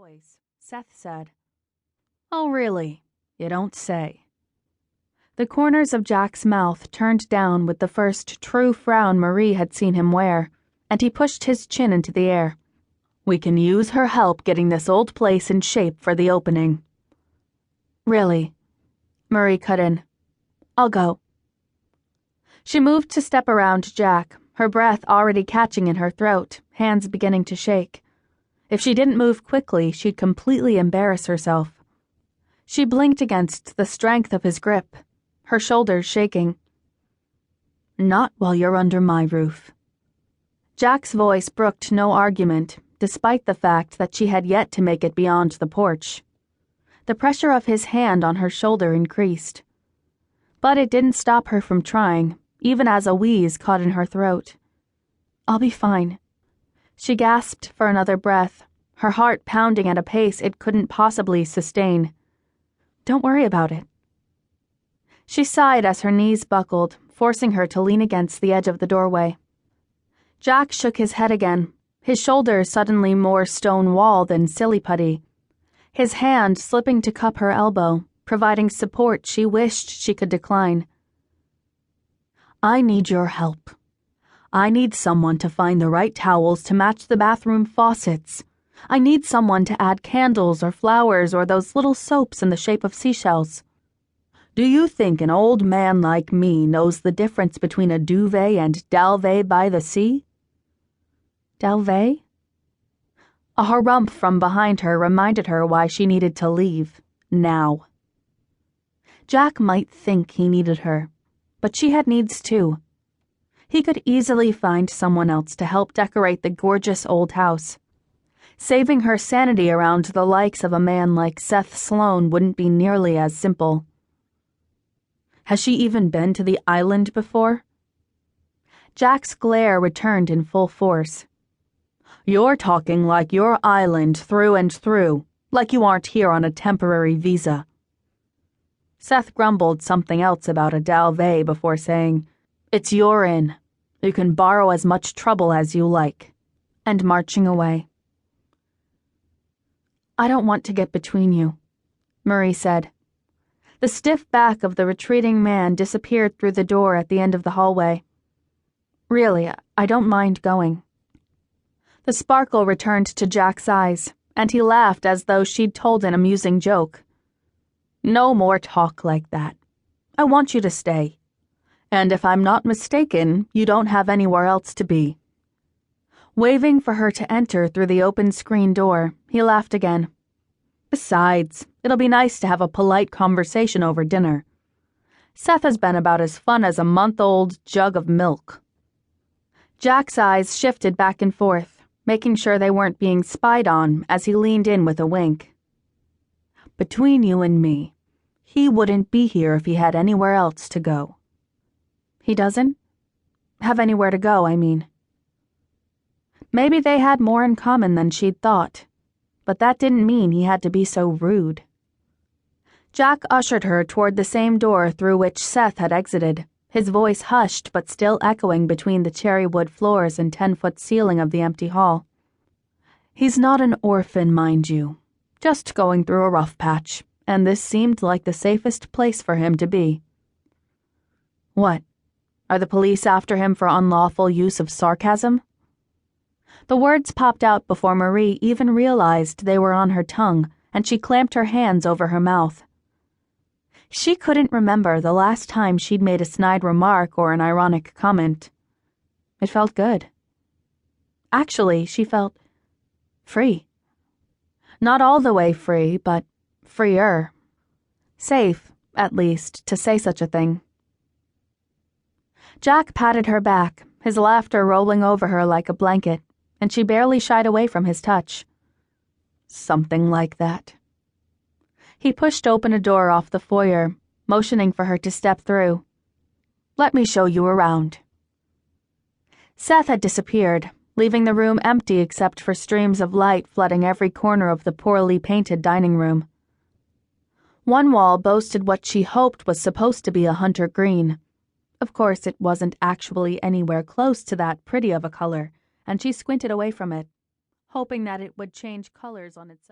voice, Seth said, "Oh, really? You don't say." The corners of Jack's mouth turned down with the first true frown Marie had seen him wear, and he pushed his chin into the air. "We can use her help getting this old place in shape for the opening." "Really?" Marie cut in. "I'll go." She moved to step around Jack, her breath already catching in her throat, hands beginning to shake. If she didn't move quickly, she'd completely embarrass herself. She blinked against the strength of his grip, her shoulders shaking. "Not while you're under my roof." Jack's voice brooked no argument, despite the fact that she had yet to make it beyond the porch. The pressure of his hand on her shoulder increased. But it didn't stop her from trying, even as a wheeze caught in her throat. "I'll be fine." She gasped for another breath, her heart pounding at a pace it couldn't possibly sustain. "Don't worry about it." She sighed as her knees buckled, forcing her to lean against the edge of the doorway. Jack shook his head again, his shoulders suddenly more stone wall than silly putty, his hand slipping to cup her elbow, providing support she wished she could decline. "I need your help. I need someone to find the right towels to match the bathroom faucets. I need someone to add candles or flowers or those little soaps in the shape of seashells. Do you think an old man like me knows the difference between a duvet and Dalvet by the sea?" "Dalvet?" A harumph from behind her reminded her why she needed to leave, now. Jack might think he needed her, but she had needs too. He could easily find someone else to help decorate the gorgeous old house. Saving her sanity around the likes of a man like Seth Sloane wouldn't be nearly as simple. Has she even been to the island before? Jack's glare returned in full force. "You're talking like your island through and through, like you aren't here on a temporary visa." Seth grumbled something else about a Dalvet before saying, "It's your inn. You can borrow as much trouble as you like," and marching away. "I don't want to get between you," Marie said. The stiff back of the retreating man disappeared through the door at the end of the hallway. "Really, I don't mind going." The sparkle returned to Jack's eyes, and he laughed as though she'd told an amusing joke. "No more talk like that. I want you to stay. And if I'm not mistaken, you don't have anywhere else to be." Waving for her to enter through the open screen door, he laughed again. "Besides, it'll be nice to have a polite conversation over dinner. Seth has been about as fun as a month-old jug of milk." Jack's eyes shifted back and forth, making sure they weren't being spied on as he leaned in with a wink. "Between you and me, he wouldn't be here if he had anywhere else to go." "He doesn't? Have anywhere to go, I mean." Maybe they had more in common than she'd thought, but that didn't mean he had to be so rude. Jack ushered her toward the same door through which Seth had exited, his voice hushed but still echoing between the cherry wood floors and 10-foot ceiling of the empty hall. "He's not an orphan, mind you, just going through a rough patch, and this seemed like the safest place for him to be." "What? Are the police after him for unlawful use of sarcasm?" The words popped out before Marie even realized they were on her tongue, and she clamped her hands over her mouth. She couldn't remember the last time she'd made a snide remark or an ironic comment. It felt good. Actually, she felt free. Not all the way free, but freer. Safe, at least, to say such a thing. Jack patted her back, his laughter rolling over her like a blanket, and she barely shied away from his touch. "Something like that." He pushed open a door off the foyer, motioning for her to step through. "Let me show you around." Seth had disappeared, leaving the room empty except for streams of light flooding every corner of the poorly painted dining room. One wall boasted what she hoped was supposed to be a hunter green. Of course, it wasn't actually anywhere close to that pretty of a color, and she squinted away from it, hoping that it would change colors on its own.